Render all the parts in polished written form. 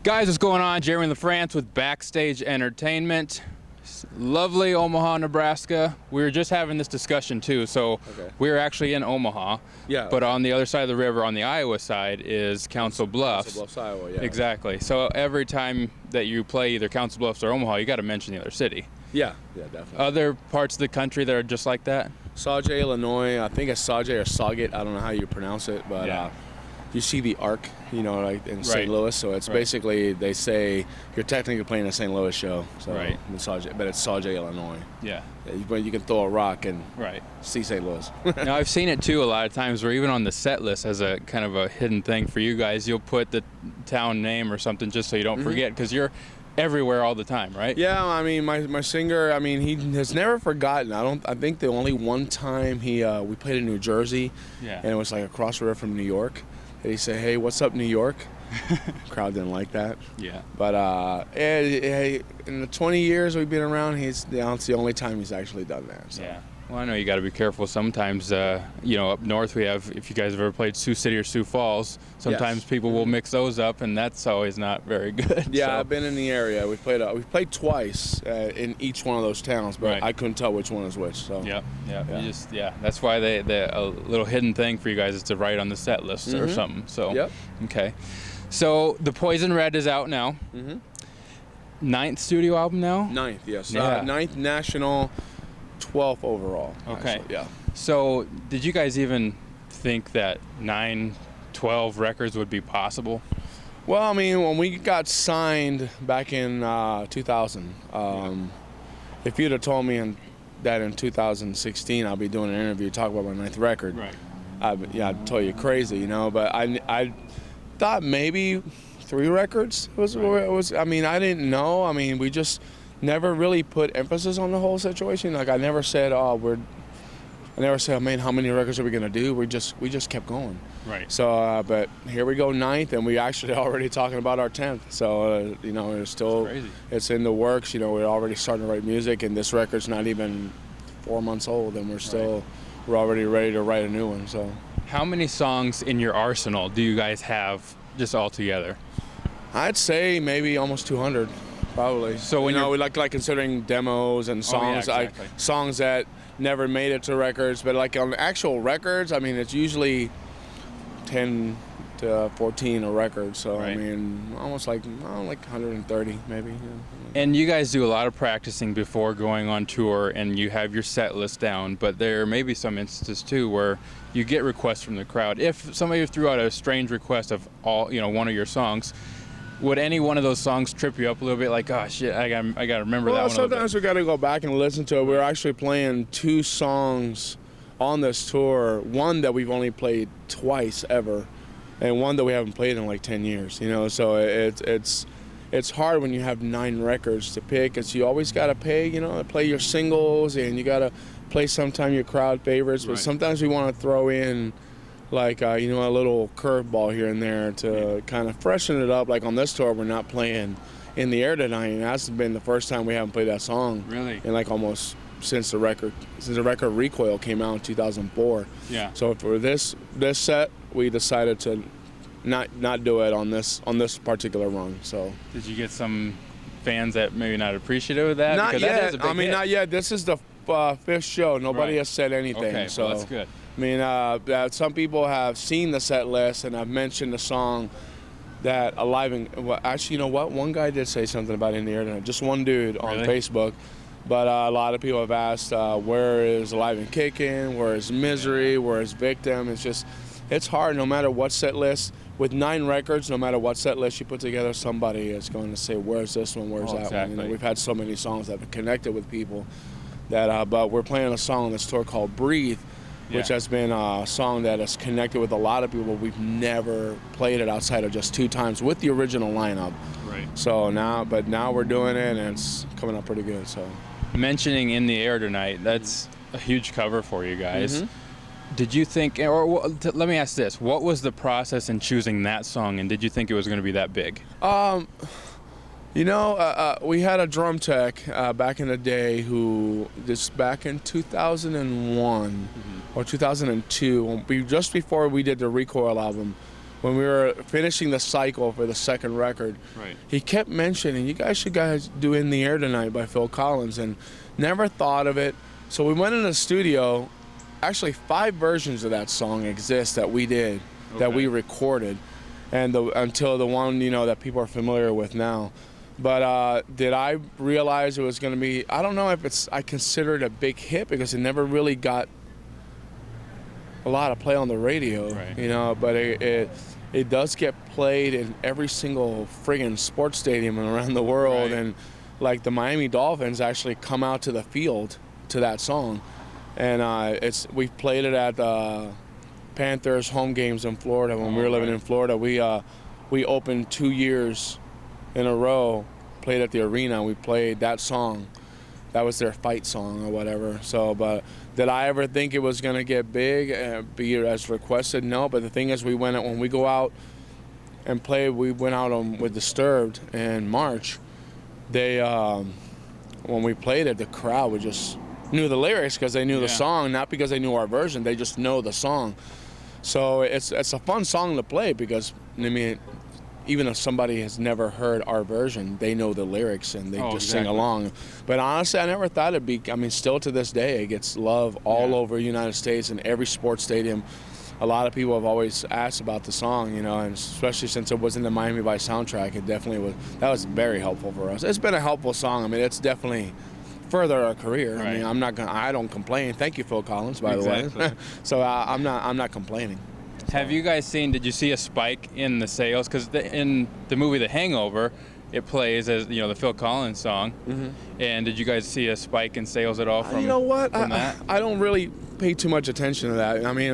Guys, what's going on? Jeremy Lafrentz with Backstage Entertainment. Lovely Omaha, Nebraska. We were just having this discussion too. So we're actually in Omaha. Yeah. But on the other side of the river, on the Iowa side, is Council Bluffs. Council Bluffs, Iowa, yeah. Exactly. So every time that you play either Council Bluffs or Omaha, you got to mention the other city. Yeah, definitely. Other parts of the country that are just like that? Sauget, Illinois. I think it's Sauget or Sauget. I don't know how you pronounce it, but you see the Arc, like in St. Louis. So it's basically, they say you're technically playing a St. Louis show. So in Sauget, but it's Sauget, Illinois. Yeah. But you can throw a rock and see St. Louis. Now, I've seen it too a lot of times where even on the set list as a kind of a hidden thing for you guys, you'll put the town name or something just so you don't forget, because you're everywhere all the time, right? Yeah, I mean, my singer, I mean, he has never forgotten. I think the only one time we played in New Jersey, and it was like across the river from New York. And he said, "Hey, what's up, New York?" Crowd didn't like that. Yeah. But in the 20 years we've been around, it's the only time he's actually done that. So. Yeah. Well, I know you got to be careful. Sometimes, up north we have, if you guys have ever played Sioux City or Sioux Falls, sometimes people will mix those up, and that's always not very good. Yeah, so. I've been in the area. We've played twice in each one of those towns, but I couldn't tell which one is which. So. Yeah. That's why a little hidden thing for you guys is to write on the set list or something. So. Okay. So the Poison Red is out now. 9th studio album now. 9th, yes. 9th national. 12th overall. Okay. Actually, yeah. So did you guys even think that 12 records would be possible? Well, I mean, when we got signed back in 2000, if you'd have told me that in 2016 I'll be doing an interview talking about my 9th record, I'd tell you crazy, But I thought maybe 3 records was. I mean, I didn't know. I mean, we just never really put emphasis on the whole situation. Like I never said, man, how many records are we gonna do? We just kept going. Right. So, but here we go, 9th, and we actually already talking about our 10th. So, it's in the works. We're already starting to write music, and this record's not even 4 months old, and we're already ready to write a new one. So, how many songs in your arsenal do you guys have just all together? I'd say maybe almost 200. Probably. So when we like considering demos and songs, songs that never made it to records, but like on actual records, I mean it's usually 10 to 14 a record. So I mean almost like 130 maybe. Yeah. And you guys do a lot of practicing before going on tour, and you have your set list down. But there may be some instances too where you get requests from the crowd. If somebody threw out a strange request of one of your songs, would any one of those songs trip you up a little bit? Like, oh shit, I gotta remember that one. Well, sometimes we gotta go back and listen to it. We're actually playing 2 songs on this tour. One that we've only played twice ever, and one that we haven't played in like 10 years. So it's hard when you have 9 records to pick. Cause you always gotta play your singles, and you gotta play sometime your crowd favorites. But sometimes we want to throw in like a little curveball here and there to kind of freshen it up. Like on this tour, we're not playing In the Air Tonight, and that's been the first time we haven't played that song. Really? In like almost since the record Recoil came out in 2004. Yeah. So for this set, we decided to not do it on this particular run. So. Did you get some fans that maybe not appreciative of that? Not because yet. Not yet. This is the 5th show. Nobody has said anything. Okay, so well, that's good. I mean, some people have seen the set list and have mentioned the song that Alive and... Well, actually, you know what? One guy did say something about In the Air Tonight. Just one dude on Facebook. But a lot of people have asked, where is Alive and Kickin'? Where is Misery? Where is Victim? It's hard no matter what set list. With 9 records, no matter what set list you put together, somebody is going to say, where's this one? Where's that one? We've had so many songs that have connected with people that... but we're playing a song on this tour called Breathe, which has been a song that has connected with a lot of people. We've never played it outside of just 2 times with the original lineup. Right. So now we're doing it, and it's coming up pretty good. So, mentioning In the Air Tonight, that's a huge cover for you guys. Did you think, or let me ask this: what was the process in choosing that song, and did you think it was going to be that big? We had a drum tech back in the day who, back in 2001 or 2002, just before we did the Recoil album, when we were finishing the cycle for the second record, Right. he kept mentioning, you guys should do In the Air Tonight by Phil Collins, and never thought of it. So we went in the studio. Actually, 5 versions of that song exist that we did, that we recorded, and until the one, you know, that people are familiar with now. But did I realize it was going to be, I don't know if I consider it a big hit because it never really got a lot of play on the radio, Right. you know, but it does get played in every single friggin' sports stadium around the world. Right. And like the Miami Dolphins actually come out to the field to that song. And we've played it at Panthers home games in Florida when we were living in Florida. We opened 2 years in a row, played at the arena. We played that song. That was their fight song or whatever. So, but did I ever think it was going to get big, be as requested? No. But the thing is, when we go out and play, we went out with Disturbed in March. When we played it, the crowd would just knew the lyrics because they knew the song, not because they knew our version. They just know the song. So it's a fun song to play because, I mean, even if somebody has never heard our version, they know the lyrics and they just sing along. But honestly, I never thought it'd be, I mean, still to this day, it gets love all over the United States in every sports stadium. A lot of people have always asked about the song, you know, and especially since it was in the Miami Vice soundtrack, it definitely was, that was very helpful for us. It's been a helpful song. I mean, it's definitely further our career. Right. I mean, I don't complain. Thank you, Phil Collins, by the way. So I'm not complaining. Have you guys did you see a spike in the sales? Because in the movie The Hangover, it plays as, you know, the Phil Collins song. Mm-hmm. And did you guys see a spike in sales at all from, you know what? from that? I don't really pay too much attention to that. I mean,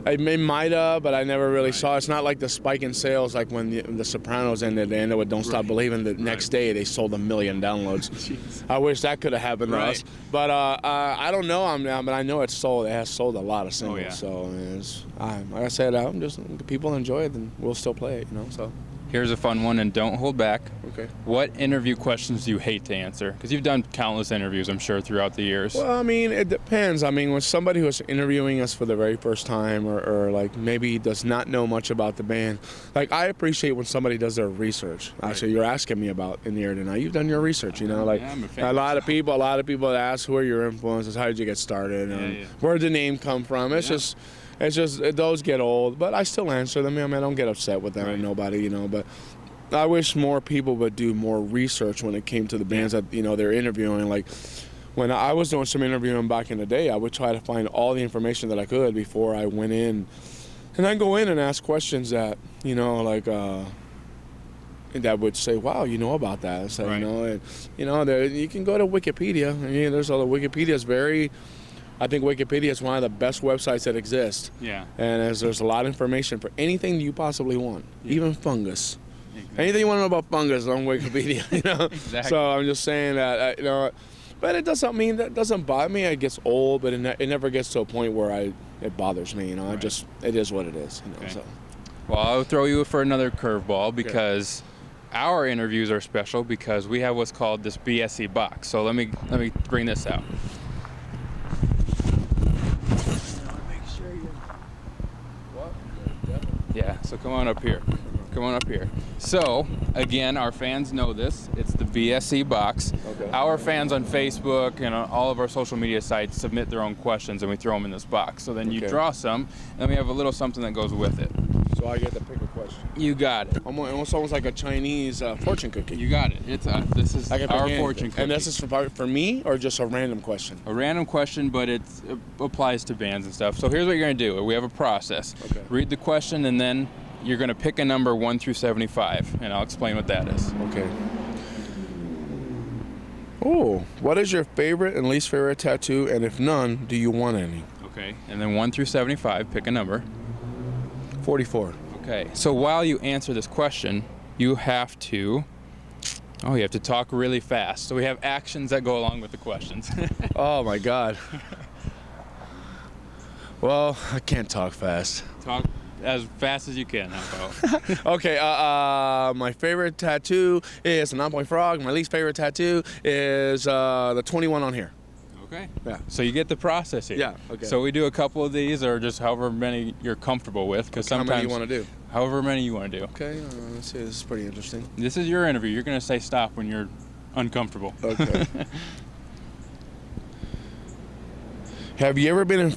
it might have, but I never really saw. It's not like the spike in sales like when the Sopranos ended. They ended with Don't Stop Believing. The next day, they sold 1 million downloads. I wish that could have happened to us. But I don't know. But I know it's sold. It has sold a lot of singles. So like I said, I'm just people enjoy it, then we'll still play it. You know. So. Here's a fun one, and don't hold back. Okay. What interview questions do you hate to answer? Because you've done countless interviews, I'm sure, throughout the years. Well, I mean, it depends. I mean, when somebody who's interviewing us for the very first time or like maybe does not know much about the band, like I appreciate when somebody does their research. Actually, you're asking me about In the Air Tonight. You've done your research, you know. Like I'm a fan. a lot of people ask, who are your influences? How did you get started? Where did the name come from? It's just those get old, but I still answer them. I mean, I don't get upset with them or nobody, you know. But I wish more people would do more research when it came to the bands that, you know, they're interviewing. Like when I was doing some interviewing back in the day, I would try to find all the information that I could before I went in, and I go in and ask questions that, you know, like that would say, wow, you know about that. So, you know, and you know, you can go to Wikipedia. I mean, Wikipedia's very. I think Wikipedia is one of the best websites that exist. Yeah. And there's a lot of information for anything you possibly want, even fungus. Exactly. Anything you want to know about fungus is on Wikipedia, you know. Exactly. So I'm just saying that, you know, but it doesn't mean that doesn't bother me. It gets old, but it never gets to a point where it bothers me, you know. It is what it is, you know. Okay. So. Well, I'll throw you for another curveball because our interviews are special because we have what's called this BSE box. So let me bring this out. Yeah, so come on up here. Come on up here. So, again, our fans know this. It's the BSE box. Okay. Our fans on Facebook and on all of our social media sites submit their own questions, and we throw them in this box. So then you draw some, and we have a little something that goes with it. So I get to pick a question. You got it. Almost like a Chinese fortune cookie. You got it. This is our fortune cookie. And this is for me or just a random question? A random question, but it applies to bands and stuff. So here's what you're going to do. We have a process. Okay. Read the question, and then you're going to pick a number 1 through 75, and I'll explain what that is. Okay. Oh, what is your favorite and least favorite tattoo, and if none, do you want any? Okay, and then 1 through 75, pick a number. 44. Okay, so while you answer this question, you have to talk really fast. So we have actions that go along with the questions. Oh my God. Well, I can't talk fast. Talk as fast as you can. How about? Okay, my favorite tattoo is a Nonpoint frog. My least favorite tattoo is the 21 on here. Okay. Yeah. So you get the process here. Yeah. Okay. So we do a couple of these, or just however many you're comfortable with, because sometimes. How many do you want to do? however many you want to do. Okay, let's see. This is pretty interesting. This is your interview. You're going to say stop when you're uncomfortable. Okay. Have you ever been in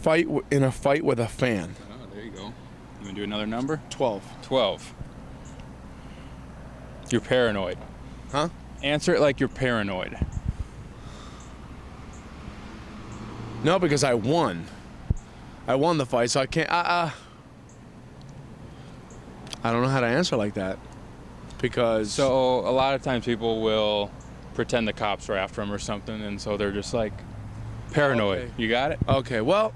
a fight with a fan? Oh, there you go. You want to do another number? 12. 12. You're paranoid. Huh? Answer it like you're paranoid. No, because I won. I won the fight, so I can't. I don't know how to answer like that. Because. So a lot of times people will pretend the cops are after them or something, and so they're just like paranoid. Okay. You got it? Okay. Well,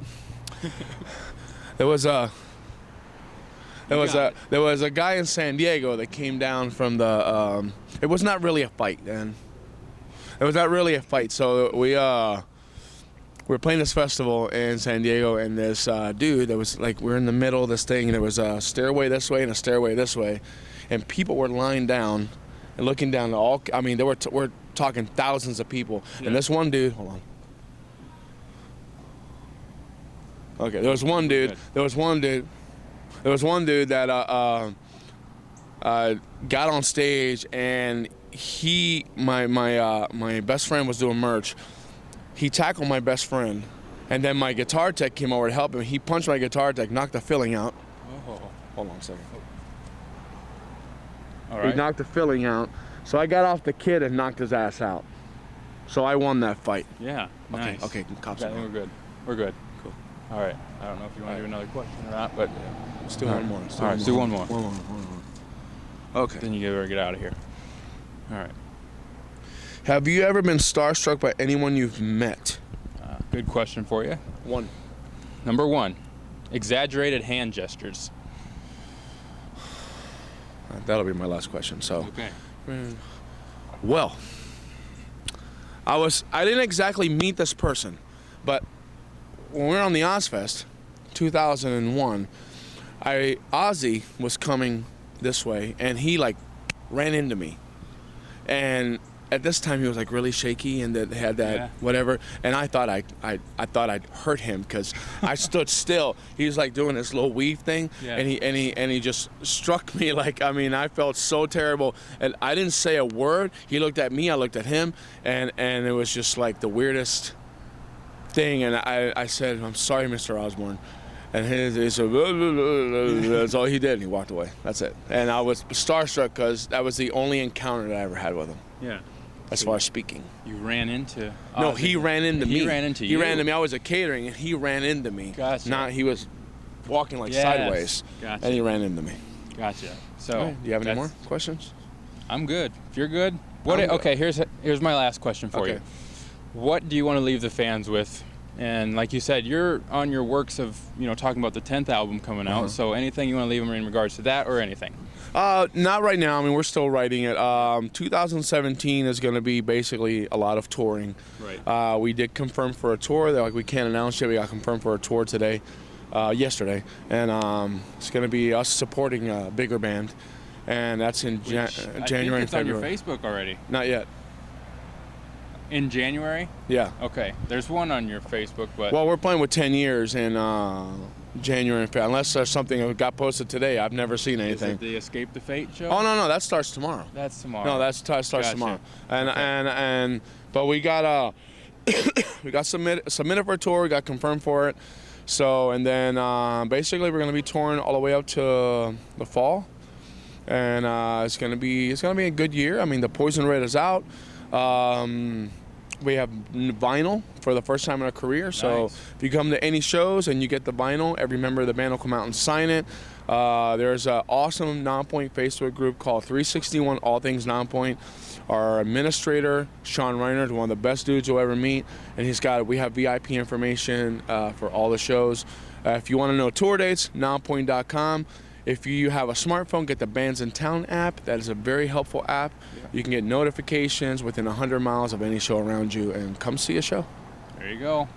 there was a guy in San Diego that came down from the. It was not really a fight, then. It was not really a fight. So we were playing this festival in San Diego, and this dude that was like, we're in the middle of this thing, and there was a stairway this way and a stairway this way, and people were lying down and looking down to all. I mean, we're talking thousands of people, and this one dude. Hold on. Okay, there was one dude that got on stage, and my best friend was doing merch. He tackled my best friend, and then my guitar tech came over to help him. He punched my guitar tech, knocked the filling out. Oh. Hold on a second. All right. He knocked the filling out, so I got off the kid and knocked his ass out. So I won that fight. Yeah. Nice. Okay, cops. I think we're good. We're good. Cool. All right. I don't know if you want to do another question or not, but Let's do one more. all right. Let's do one more. One more. Okay. Then you better get out of here. All right. Have you ever been starstruck by anyone you've met? Good question for you. One. Number 1, exaggerated hand gestures. That'll be my last question. So, Okay. well, I didn't exactly meet this person, but when we were on the Ozfest, 2001, Ozzy was coming this way, and he like ran into me, and at this time he was like really shaky and that had that whatever, and I thought I'd hurt him because I stood still. He was like doing this little weave thing, and he just struck me like, I mean, I felt so terrible, and I didn't say a word. He looked at me, I looked at him, and it was just like the weirdest thing, and I said, I'm sorry, Mr. Osborne. And he said, that's all he did, and he walked away. That's it. And I was starstruck because that was the only encounter that I ever had with him. Yeah. As far as speaking. You ran into... No, he ran into me. He ran into He you. ran into me. I was at catering, and he ran into me. Gotcha. He was walking like sideways, Gotcha. and he ran into me. Gotcha. So, Right. Do you have any more questions? I'm good. If you're good. Okay, here's my last question for you. What do you want to leave the fans with? And like you said, you're on your works of, talking about the 10th album coming out. So anything you want to leave them in regards to that or anything? Not right now. I mean, we're still writing it. 2017 is going to be basically a lot of touring. Right. We did confirm for a tour. We can't announce yet. We got confirmed for a tour yesterday. And it's going to be us supporting a bigger band. And that's in January and February. It's on your Facebook already. Not yet. In January? Yeah. Okay. There's one on your Facebook, but... Well, we're playing with 10 years in January and February. Unless there's something that got posted today. I've never seen anything. Is it the Escape the Fate show? Oh, no. That starts tomorrow. That's tomorrow. No, that starts tomorrow. But we got submitted for a tour. We got confirmed for it. So, and then basically we're going to be touring all the way up to the fall. And it's going to be a good year. I mean, the Poison Red is out. We have vinyl for the first time in our career. So if you come to any shows and you get the vinyl, every member of the band will come out and sign it. There's an awesome Nonpoint Facebook group called 361 All Things Nonpoint. Our administrator, Sean Reiner, is one of the best dudes you'll ever meet. And we have VIP information for all the shows. If you want to know tour dates, nonpoint.com. If you have a smartphone, get the Bands in Town app. That is a very helpful app. Yeah. You can get notifications within 100 miles of any show around you and come see a show. There you go.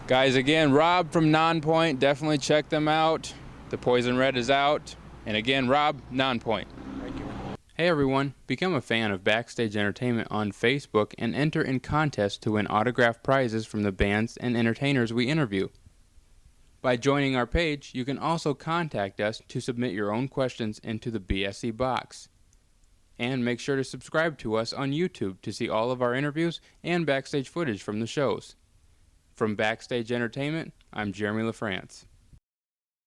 Guys, again, Robb from Nonpoint. Definitely check them out. The Poison Red is out. And again, Robb, Nonpoint. Thank you. Hey everyone, become a fan of Backstage Entertainment on Facebook and enter in contests to win autographed prizes from the bands and entertainers we interview. By joining our page, you can also contact us to submit your own questions into the BSE box. And make sure to subscribe to us on YouTube to see all of our interviews and backstage footage from the shows. From Backstage Entertainment, I'm Jeremy Lafrentz.